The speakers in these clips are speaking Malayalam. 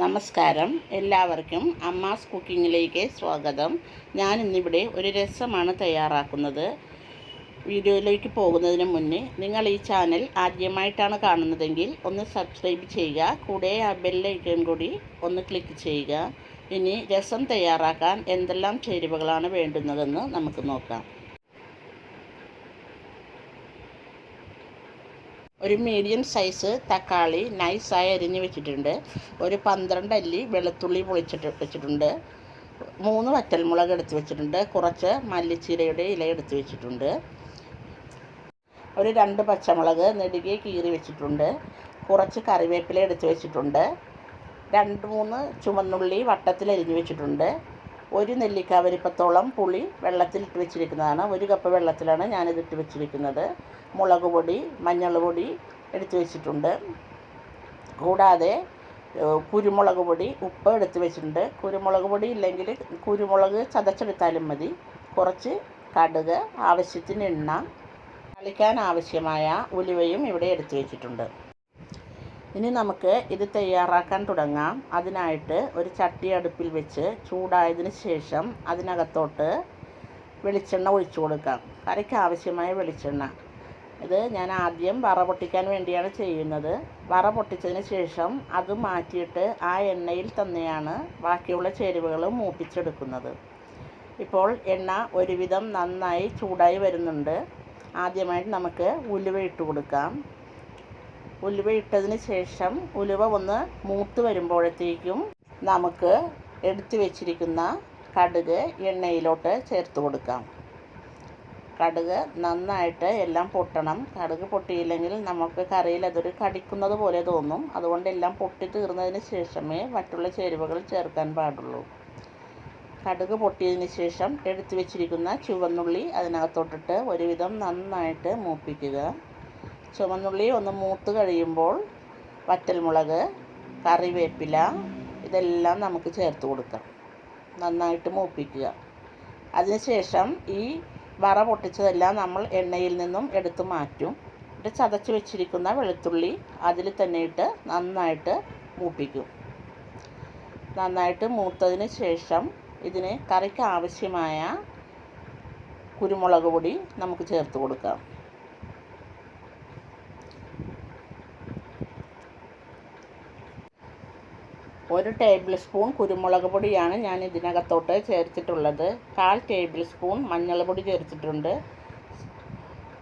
നമസ്കാരം, എല്ലാവർക്കും അമ്മാസ് കുക്കിങ്ങിലേക്ക് സ്വാഗതം. ഞാൻ ഇന്നിവിടെ ഒരു രസമാണ് തയ്യാറാക്കുന്നത്. വീഡിയോയിലേക്ക് പോകുന്നതിന് മുന്നേ നിങ്ങൾ ഈ ചാനൽ ആദ്യമായിട്ടാണ് കാണുന്നതെങ്കിൽ ഒന്ന് സബ്സ്ക്രൈബ് ചെയ്യുക. കൂടെ ആ ബെല്ലൈക്കൺ കൂടി ഒന്ന് ക്ലിക്ക് ചെയ്യുക. ഇനി രസം തയ്യാറാക്കാൻ എന്തെല്ലാം ചേരുവകളാണ് വേണ്ടുന്നതെന്ന് നമുക്ക് നോക്കാം. ഒരു മീഡിയം സൈസ് തക്കാളി നൈസായി അരിഞ്ഞ് വെച്ചിട്ടുണ്ട്. ഒരു 12 അല്ലി വെളുത്തുള്ളി വെച്ചിട്ടുണ്ട്. 3 വറ്റൽമുളക് എടുത്ത് വെച്ചിട്ടുണ്ട്. കുറച്ച് മല്ലിച്ചീരയുടെ ഇല എടുത്ത് വെച്ചിട്ടുണ്ട്. ഒരു 2 പച്ചമുളക് നെടുകെ കീറി വെച്ചിട്ടുണ്ട്. കുറച്ച് കറിവേപ്പില എടുത്ത് വെച്ചിട്ടുണ്ട്. 2-3 ചുവന്നുള്ളി വട്ടത്തിൽ അരിഞ്ഞ് വെച്ചിട്ടുണ്ട്. ഒരു നെല്ലിക്ക വലിപ്പത്തോളം പുളി വെള്ളത്തിലിട്ട് വെച്ചിരിക്കുന്നതാണ്. 1 കപ്പ് വെള്ളത്തിലാണ് ഞാനിതിട്ട് വെച്ചിരിക്കുന്നത്. മുളക് പൊടി, മഞ്ഞൾ പൊടി എടുത്ത് വെച്ചിട്ടുണ്ട്. കൂടാതെ കുരുമുളക് പൊടി, ഉപ്പ് എടുത്ത് വെച്ചിട്ടുണ്ട്. കുരുമുളക് പൊടി ഇല്ലെങ്കിൽ കുരുമുളക് ചതച്ചെടുത്താലും മതി. കുറച്ച് കടുക്, ആവശ്യത്തിന് എണ്ണ, താളിക്കാൻ ആവശ്യമായ ഉലുവയും ഇവിടെ എടുത്ത് വെച്ചിട്ടുണ്ട്. ഇനി നമുക്ക് ഇത് തയ്യാറാക്കാൻ തുടങ്ങാം. അതിനായിട്ട് ഒരു ചട്ടി അടുപ്പിൽ വെച്ച് ചൂടായതിന് ശേഷം അതിനകത്തോട്ട് വെളിച്ചെണ്ണ ഒഴിച്ചു കൊടുക്കാം. കറിക്ക് ആവശ്യമായ വെളിച്ചെണ്ണ. ഇത് ഞാൻ ആദ്യം വറ പൊട്ടിക്കാൻ വേണ്ടിയാണ് ചെയ്യുന്നത്. വറ പൊട്ടിച്ചതിന് ശേഷം അത് മാറ്റിയിട്ട് ആ എണ്ണയിൽ തന്നെയാണ് ബാക്കിയുള്ള ചേരുവകൾ മൂപ്പിച്ചെടുക്കുന്നത്. ഇപ്പോൾ എണ്ണ ഒരുവിധം നന്നായി ചൂടായി വരുന്നുണ്ട്. ആദ്യമായിട്ട് നമുക്ക് ഉലുവ ഇട്ട് കൊടുക്കാം. ഉലുവ ഇട്ടതിന് ശേഷം ഉലുവ ഒന്ന് മൂത്ത് വരുമ്പോഴത്തേക്കും നമുക്ക് എടുത്തു വെച്ചിരിക്കുന്ന കടുക് എണ്ണയിലോട്ട് ചേർത്ത് കൊടുക്കാം. കടുക് നന്നായിട്ട് എല്ലാം പൊട്ടണം. കടുക് പൊട്ടിയില്ലെങ്കിൽ നമുക്ക് കറിയിൽ അതൊരു കടിക്കുന്നത് പോലെ തോന്നും. അതുകൊണ്ട് എല്ലാം പൊട്ടി തീർന്നതിന് ശേഷമേ മറ്റുള്ള ചേരുവകൾ ചേർക്കാൻ പാടുള്ളൂ. കടുക് പൊട്ടിയതിന് ശേഷം എടുത്തു വെച്ചിരിക്കുന്ന ചുവന്നുള്ളി അതിനകത്തോട്ടിട്ട് ഒരുവിധം നന്നായിട്ട് മൂപ്പിക്കുക. ചുവന്നുള്ളി ഒന്ന് മൂത്ത് കഴിയുമ്പോൾ വറ്റൽമുളക്, കറിവേപ്പില ഇതെല്ലാം നമുക്ക് ചേർത്ത് കൊടുക്കാം. നന്നായിട്ട് മൂപ്പിക്കുക. അതിനുശേഷം ഈ വറ പൊട്ടിച്ചതെല്ലാം നമ്മൾ എണ്ണയിൽ നിന്നും എടുത്ത് മാറ്റും. ഇത് ചതച്ച് വെച്ചിരിക്കുന്ന വെളുത്തുള്ളി അതിൽ തന്നെ ഇട്ട് നന്നായിട്ട് മൂപ്പിക്കും. നന്നായിട്ട് മൂത്തതിന് ശേഷം ഇതിന് കറിക്ക് ആവശ്യമായ കുരുമുളക് പൊടി നമുക്ക് ചേർത്ത് കൊടുക്കാം. ഒരു ടേബിൾ സ്പൂൺ കുരുമുളക് പൊടിയാണ് ഞാൻ ഇതിനകത്തോട്ട് ചേർത്തിട്ടുള്ളത്. 1/4 ടേബിൾ സ്പൂൺ മഞ്ഞൾ പൊടി ചേർത്തിട്ടുണ്ട്.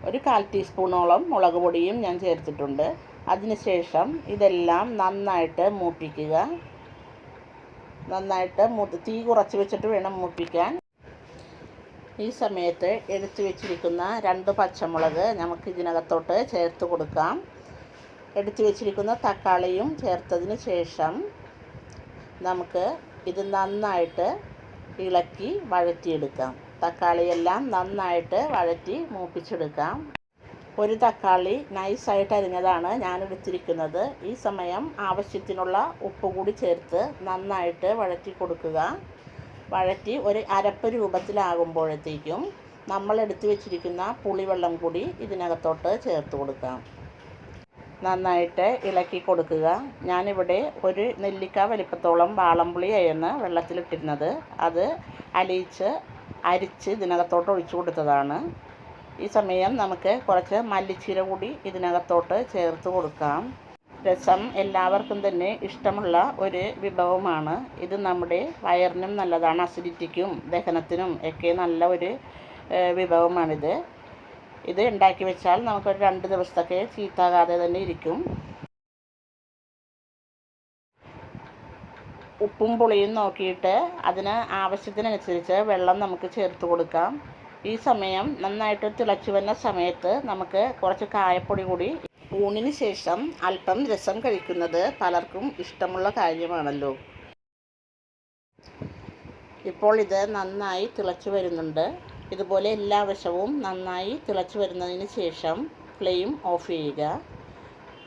ഒരു 1/4 ടീസ്പൂണോളം മുളക് പൊടിയും ഞാൻ ചേർത്തിട്ടുണ്ട്. അതിനുശേഷം ഇതെല്ലാം നന്നായിട്ട് മൂപ്പിക്കുക. നന്നായിട്ട് തീ കുറച്ച് വെച്ചിട്ട് വേണം മൂപ്പിക്കാൻ. ഈ സമയത്ത് എടുത്തു വെച്ചിരിക്കുന്ന 2 പച്ചമുളക് നമുക്ക് ഇതിനകത്തോട്ട് ചേർത്ത് കൊടുക്കാം. എടുത്തു വെച്ചിരിക്കുന്ന തക്കാളിയും ചേർത്തതിന് ശേഷം നമുക്ക് ഇത് നന്നായിട്ട് ഇളക്കി വഴറ്റിയെടുക്കാം. തക്കാളിയെല്ലാം നന്നായിട്ട് വഴറ്റി മൂപ്പിച്ചെടുക്കാം. ഒരു തക്കാളി നൈസായിട്ട് അരിഞ്ഞതാണ് ഞാൻ എടുത്തിരിക്കുന്നത്. ഈ സമയം ആവശ്യത്തിനുള്ള ഉപ്പ് കൂടി ചേർത്ത് നന്നായിട്ട് വഴറ്റി കൊടുക്കുക. വഴറ്റി ഒരു അരപ്പ് രൂപത്തിലാകുമ്പോഴത്തേക്കും നമ്മൾ എടുത്തു വെച്ചിരിക്കുന്ന പുളിവെള്ളം കൂടി ഇതിനകത്തോട്ട് ചേർത്ത് കൊടുക്കാം. നന്നായിട്ട് ഇളക്കി കൊടുക്കുക. ഞാനിവിടെ ഒരു നെല്ലിക്ക വലിപ്പത്തോളം വാളംപുളിയായിരുന്നു വെള്ളത്തിലിട്ടിരുന്നത്. അത് അരിച്ച് ഇതിനകത്തോട്ട് ഒഴിച്ചു കൊടുത്തതാണ്. ഈ സമയം നമുക്ക് കുറച്ച് മല്ലിച്ചീര കൂടി ഇതിനകത്തോട്ട് ചേർത്ത് കൊടുക്കാം. രസം എല്ലാവർക്കും തന്നെ ഇഷ്ടമുള്ള ഒരു വിഭവമാണ്. ഇത് നമ്മുടെ വയറിനും നല്ലതാണ്. അസിഡിറ്റിക്കും ദഹനത്തിനും ഒക്കെ നല്ല ഒരു വിഭവമാണിത്. ഇത് ഉണ്ടാക്കി വെച്ചാൽ നമുക്കൊരു 2 ദിവസത്തൊക്കെ ചീത്താകാതെ തന്നെ ഇരിക്കും. ഉപ്പും പുളിയും നോക്കിയിട്ട് അതിന് ആവശ്യത്തിനനുസരിച്ച് വെള്ളം നമുക്ക് ചേർത്ത് കൊടുക്കാം. ഈ സമയം നന്നായിട്ട് തിളച്ചു വരുന്ന സമയത്ത് നമുക്ക് കുറച്ച് കായപ്പൊടി കൂടി. ഊണിന് ശേഷം അല്പം രസം കഴിക്കുന്നത് പലർക്കും ഇഷ്ടമുള്ള കാര്യമാണല്ലോ. ഇപ്പോൾ ഇത് നന്നായി തിളച്ചു വരുന്നുണ്ട്. ഇതുപോലെ എല്ലാ വശവും നന്നായി തിളച്ച് വരുന്നതിന് ശേഷം ഫ്ലെയിം ഓഫ് ചെയ്യുക.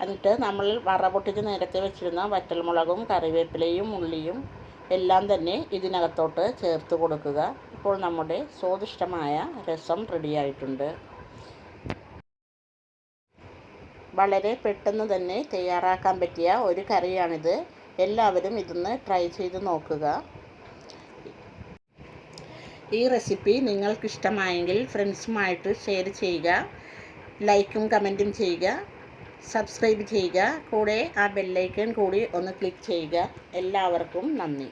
എന്നിട്ട് നമ്മൾ വറ പൊട്ടിച്ച് നേരത്തെ വെച്ചിരുന്ന വറ്റൽമുളകും കറിവേപ്പിലയും ഉള്ളിയും എല്ലാം തന്നെ ഇതിനകത്തോട്ട് ചേർത്ത് കൊടുക്കുക. ഇപ്പോൾ നമ്മുടെ സ്വാദിഷ്ടമായ രസം റെഡിയായിട്ടുണ്ട്. വളരെ പെട്ടെന്ന് തന്നെ തയ്യാറാക്കാൻ പറ്റിയ ഒരു കറിയാണിത്. എല്ലാവരും ഇതൊന്ന് ട്രൈ ചെയ്ത് നോക്കുക. ഈ റെസിപ്പി നിങ്ങൾക്കിഷ്ടമായെങ്കിൽ ഫ്രണ്ട്സുമായിട്ട് ഷെയർ ചെയ്യുക, ലൈക്കും കമൻറ്റും ചെയ്യുക, സബ്സ്ക്രൈബ് ചെയ്യുക, കൂടെ ആ ബെല്ലൈക്കൺ കൂടി ഒന്ന് ക്ലിക്ക് ചെയ്യുക. എല്ലാവർക്കും നന്ദി.